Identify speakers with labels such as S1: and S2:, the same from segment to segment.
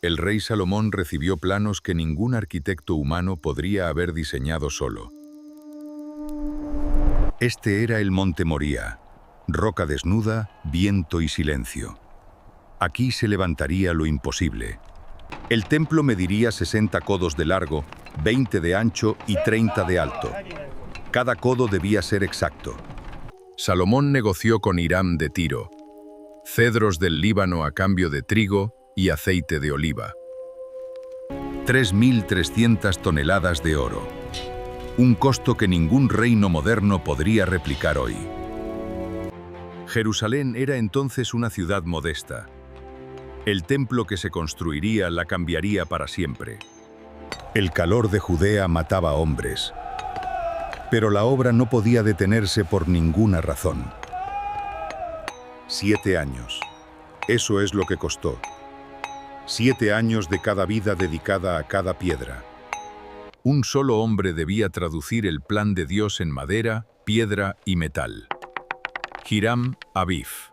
S1: El rey Salomón recibió planos que ningún arquitecto humano podría haber diseñado solo. Este era el Monte Moría, roca desnuda, viento y silencio. Aquí se levantaría lo imposible. El templo mediría 60 codos de largo, 20 de ancho y 30 de alto. Cada codo debía ser exacto. Salomón negoció con Hiram de Tiro, cedros del Líbano a cambio de trigo y aceite de oliva. 3.300 toneladas de oro. Un costo que ningún reino moderno podría replicar hoy. Jerusalén era entonces una ciudad modesta. El templo que se construiría la cambiaría para siempre. El calor de Judea mataba hombres, pero la obra no podía detenerse por ninguna razón. 7 años. Eso es lo que costó. 7 años de cada vida dedicada a cada piedra. Un solo hombre debía traducir el plan de Dios en madera, piedra y metal. Hiram Abif.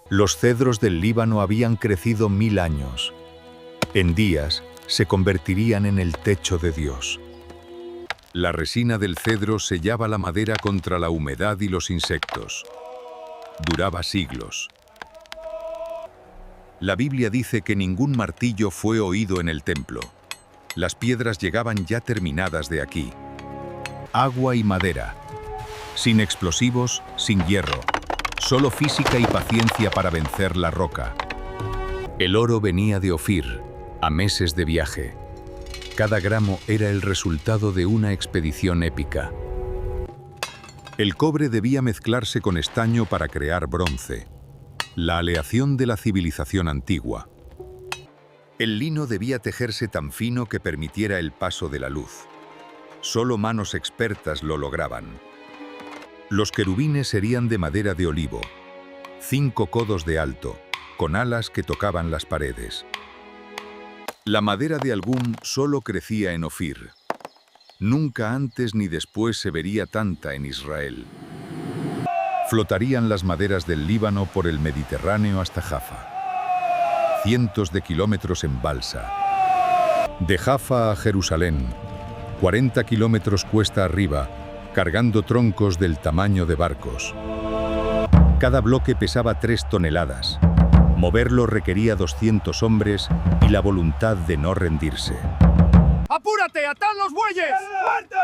S1: Los cedros del Líbano habían crecido 1000 años. En días se convertirían en el techo de Dios. La resina del cedro sellaba la madera contra la humedad y los insectos. Duraba siglos. La Biblia dice que ningún martillo fue oído en el templo. Las piedras llegaban ya terminadas de aquí. Agua y madera. Sin explosivos, sin hierro. Solo física y paciencia para vencer la roca. El oro venía de Ofir, a meses de viaje. Cada gramo era el resultado de una expedición épica. El cobre debía mezclarse con estaño para crear bronce, la aleación de la civilización antigua. El lino debía tejerse tan fino que permitiera el paso de la luz. Solo manos expertas lo lograban. Los querubines serían de madera de olivo, 5 codos de alto, con alas que tocaban las paredes. La madera de algum solo crecía en Ofir. Nunca antes ni después se vería tanta en Israel. Flotarían las maderas del Líbano por el Mediterráneo hasta Jaffa. Cientos de kilómetros en balsa. De Jaffa a Jerusalén, 40 kilómetros cuesta arriba, cargando troncos del tamaño de barcos. Cada bloque pesaba 3 toneladas. Moverlo requería 200 hombres y la voluntad de no rendirse.
S2: ¡Apúrate! ¡Atad los bueyes! ¡Fuerte!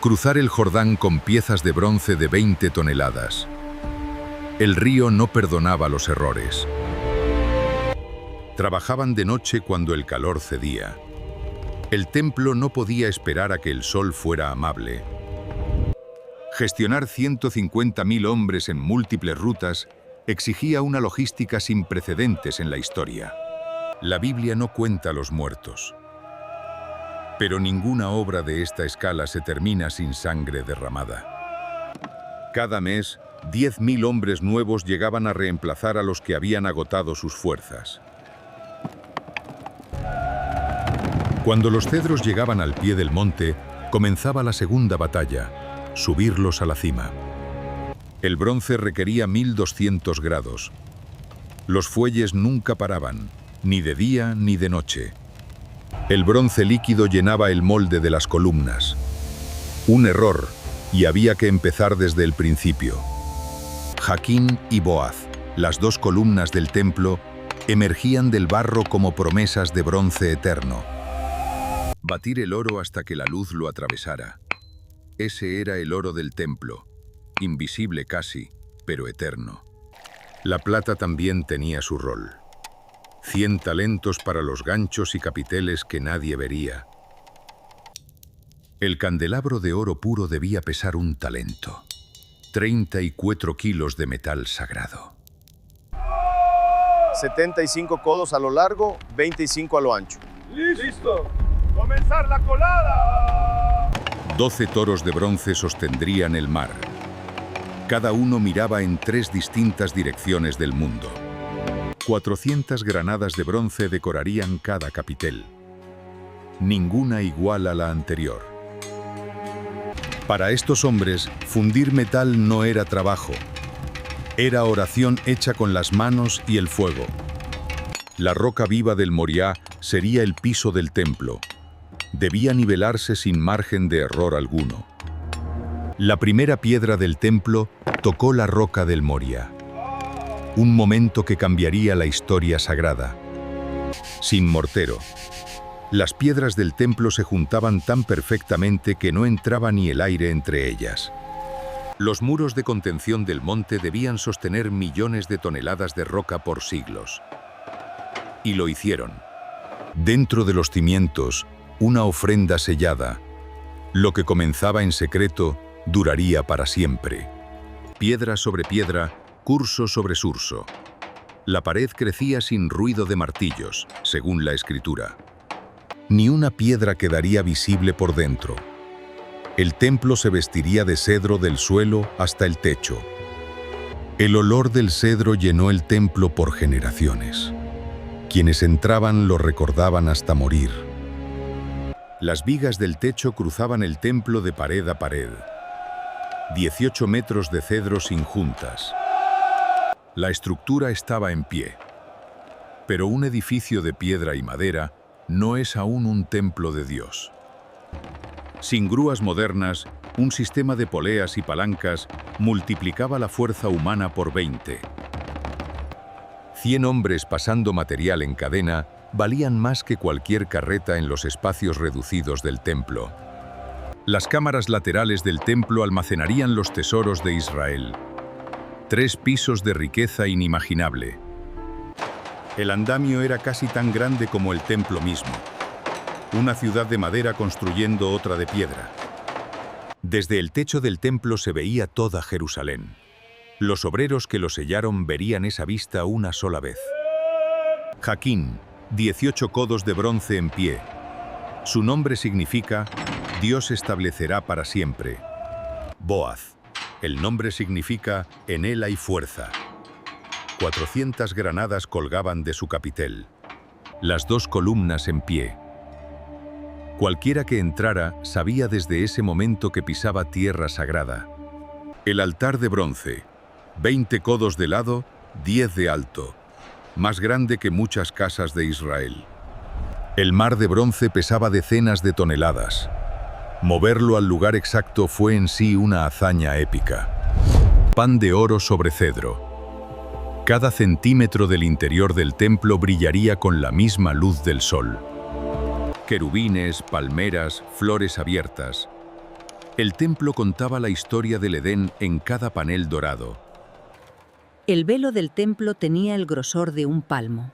S1: Cruzar el Jordán con piezas de bronce de 20 toneladas. El río no perdonaba los errores. Trabajaban de noche cuando el calor cedía. El templo no podía esperar a que el sol fuera amable. Gestionar 150.000 hombres en múltiples rutas exigía una logística sin precedentes en la historia. La Biblia no cuenta los muertos. Pero ninguna obra de esta escala se termina sin sangre derramada. Cada mes, 10.000 hombres nuevos llegaban a reemplazar a los que habían agotado sus fuerzas. Cuando los cedros llegaban al pie del monte, comenzaba la segunda batalla, subirlos a la cima. El bronce requería 1200 grados. Los fuelles nunca paraban, ni de día ni de noche. El bronce líquido llenaba el molde de las columnas. Un error, y había que empezar desde el principio. Jaquín y Boaz, las 2 columnas del templo, emergían del barro como promesas de bronce eterno. Batir el oro hasta que la luz lo atravesara. Ese era el oro del templo, invisible casi, pero eterno. La plata también tenía su rol. 100 talentos para los ganchos y capiteles que nadie vería. El candelabro de oro puro debía pesar 1 talento. 34 kilos de metal sagrado.
S3: 75 codos a lo largo, 25 a lo ancho.
S2: ¡Listo! ¡Comenzar la colada!
S1: 12 toros de bronce sostendrían el mar. Cada uno miraba en 3 distintas direcciones del mundo. 400 granadas de bronce decorarían cada capitel. Ninguna igual a la anterior. Para estos hombres, fundir metal no era trabajo. Era oración hecha con las manos y el fuego. La roca viva del Moriah sería el piso del templo. Debía nivelarse sin margen de error alguno. La primera piedra del templo tocó la roca del Moriah. Un momento que cambiaría la historia sagrada. Sin mortero. Las piedras del templo se juntaban tan perfectamente que no entraba ni el aire entre ellas. Los muros de contención del monte debían sostener millones de toneladas de roca por siglos. Y lo hicieron. Dentro de los cimientos, una ofrenda sellada. Lo que comenzaba en secreto duraría para siempre. Piedra sobre piedra, curso sobre surso. La pared crecía sin ruido de martillos, según la Escritura. Ni una piedra quedaría visible por dentro. El templo se vestiría de cedro del suelo hasta el techo. El olor del cedro llenó el templo por generaciones. Quienes entraban lo recordaban hasta morir. Las vigas del techo cruzaban el templo de pared a pared. 18 metros de cedro sin juntas. La estructura estaba en pie. Pero un edificio de piedra y madera no es aún un templo de Dios. Sin grúas modernas, un sistema de poleas y palancas multiplicaba la fuerza humana por 20. 100 hombres pasando material en cadena valían más que cualquier carreta en los espacios reducidos del templo. Las cámaras laterales del templo almacenarían los tesoros de Israel. 3 pisos de riqueza inimaginable. El andamio era casi tan grande como el templo mismo. Una ciudad de madera construyendo otra de piedra. Desde el techo del templo se veía toda Jerusalén. Los obreros que lo sellaron verían esa vista una sola vez. Jaquín, 18 codos de bronce en pie. Su nombre significa Dios establecerá para siempre. Boaz, el nombre significa en él hay fuerza. 400 granadas colgaban de su capitel. Las 2 columnas en pie. Cualquiera que entrara sabía desde ese momento que pisaba tierra sagrada. El altar de bronce, 20 codos de lado, 10 de alto, más grande que muchas casas de Israel. El mar de bronce pesaba decenas de toneladas. Moverlo al lugar exacto fue en sí una hazaña épica. Pan de oro sobre cedro. Cada centímetro del interior del templo brillaría con la misma luz del sol. Querubines, palmeras, flores abiertas. El templo contaba la historia del Edén en cada panel dorado.
S4: El velo del templo tenía el grosor de un palmo.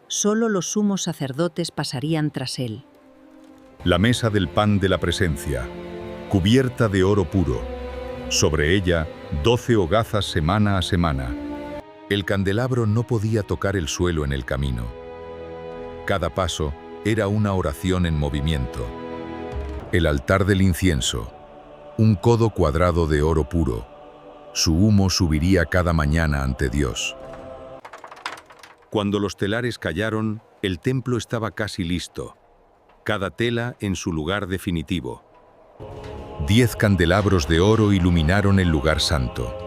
S4: Solo los sumos sacerdotes pasarían tras él.
S1: La mesa del pan de la presencia, cubierta de oro puro. Sobre ella, 12 hogazas semana a semana. El candelabro no podía tocar el suelo en el camino. Cada paso era una oración en movimiento. El altar del incienso, un codo cuadrado de oro puro. Su humo subiría cada mañana ante Dios. Cuando los telares callaron, el templo estaba casi listo. Cada tela en su lugar definitivo. 10 candelabros de oro iluminaron el lugar santo.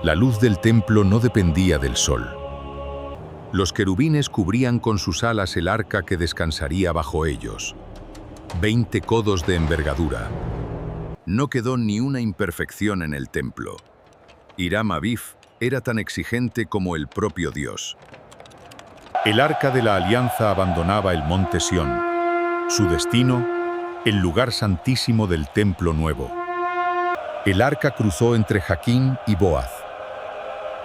S1: La luz del templo no dependía del sol. Los querubines cubrían con sus alas el arca que descansaría bajo ellos. 20 codos de envergadura. No quedó ni una imperfección en el templo. Hiram Abif era tan exigente como el propio Dios. El arca de la alianza abandonaba el monte Sión. Su destino, el lugar santísimo del templo nuevo. El arca cruzó entre Jaquín y Boaz.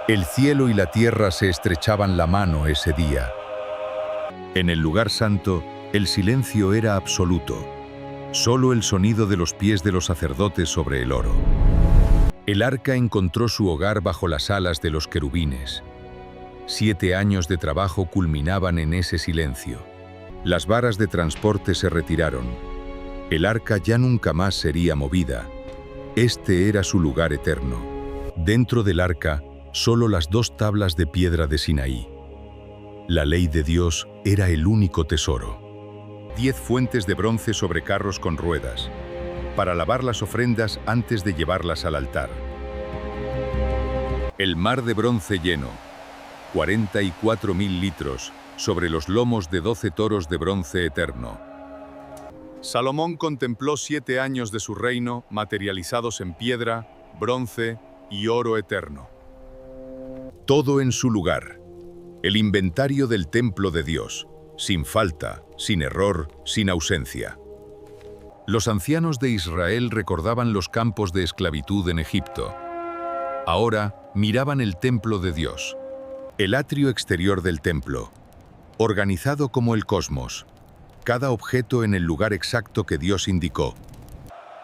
S1: El cielo y la tierra se estrechaban la mano ese día. En el lugar santo, el silencio era absoluto. Solo el sonido de los pies de los sacerdotes sobre el oro. El arca encontró su hogar bajo las alas de los querubines. 7 años de trabajo culminaban en ese silencio. Las varas de transporte se retiraron. El arca ya nunca más sería movida. Este era su lugar eterno. Dentro del arca, solo las 2 tablas de piedra de Sinaí. La ley de Dios era el único tesoro. 10 fuentes de bronce sobre carros con ruedas, para lavar las ofrendas antes de llevarlas al altar. El mar de bronce lleno, 44.000 litros, sobre los lomos de 12 toros de bronce eterno. Salomón contempló 7 años de su reino materializados en piedra, bronce y oro eterno. Todo en su lugar. El inventario del templo de Dios, sin falta, sin error, sin ausencia. Los ancianos de Israel recordaban los campos de esclavitud en Egipto. Ahora miraban el templo de Dios, el atrio exterior del templo, organizado como el cosmos, cada objeto en el lugar exacto que Dios indicó.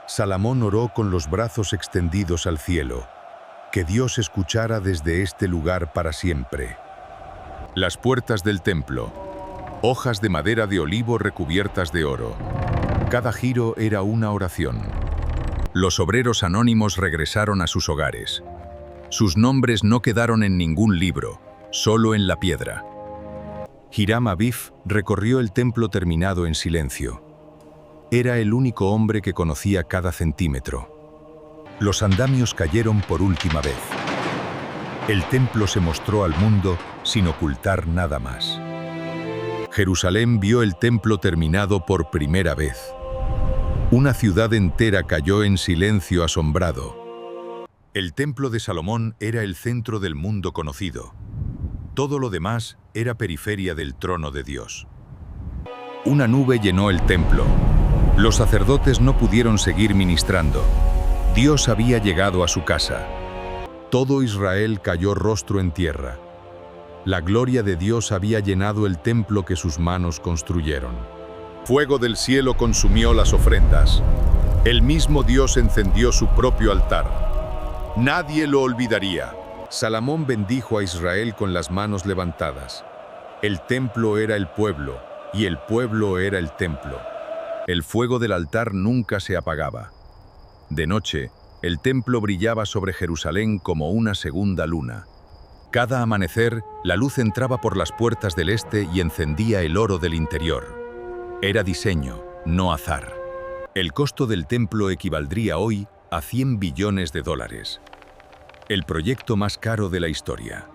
S1: Salomón oró con los brazos extendidos al cielo, que Dios escuchara desde este lugar para siempre. Las puertas del templo, hojas de madera de olivo recubiertas de oro. Cada giro era una oración. Los obreros anónimos regresaron a sus hogares. Sus nombres no quedaron en ningún libro, solo en la piedra. Hiram Abif recorrió el templo terminado en silencio. Era el único hombre que conocía cada centímetro. Los andamios cayeron por última vez. El templo se mostró al mundo sin ocultar nada más. Jerusalén vio el templo terminado por primera vez. Una ciudad entera cayó en silencio asombrado. El templo de Salomón era el centro del mundo conocido. Todo lo demás era periferia del trono de Dios. Una nube llenó el templo. Los sacerdotes no pudieron seguir ministrando. Dios había llegado a su casa. Todo Israel cayó rostro en tierra. La gloria de Dios había llenado el templo que sus manos construyeron. Fuego del cielo consumió las ofrendas. El mismo Dios encendió su propio altar. Nadie lo olvidaría. Salomón bendijo a Israel con las manos levantadas. El templo era el pueblo, y el pueblo era el templo. El fuego del altar nunca se apagaba. De noche, el templo brillaba sobre Jerusalén como una segunda luna. Cada amanecer, la luz entraba por las puertas del este y encendía el oro del interior. Era diseño, no azar. El costo del templo equivaldría hoy a $100 billones. El proyecto más caro de la historia.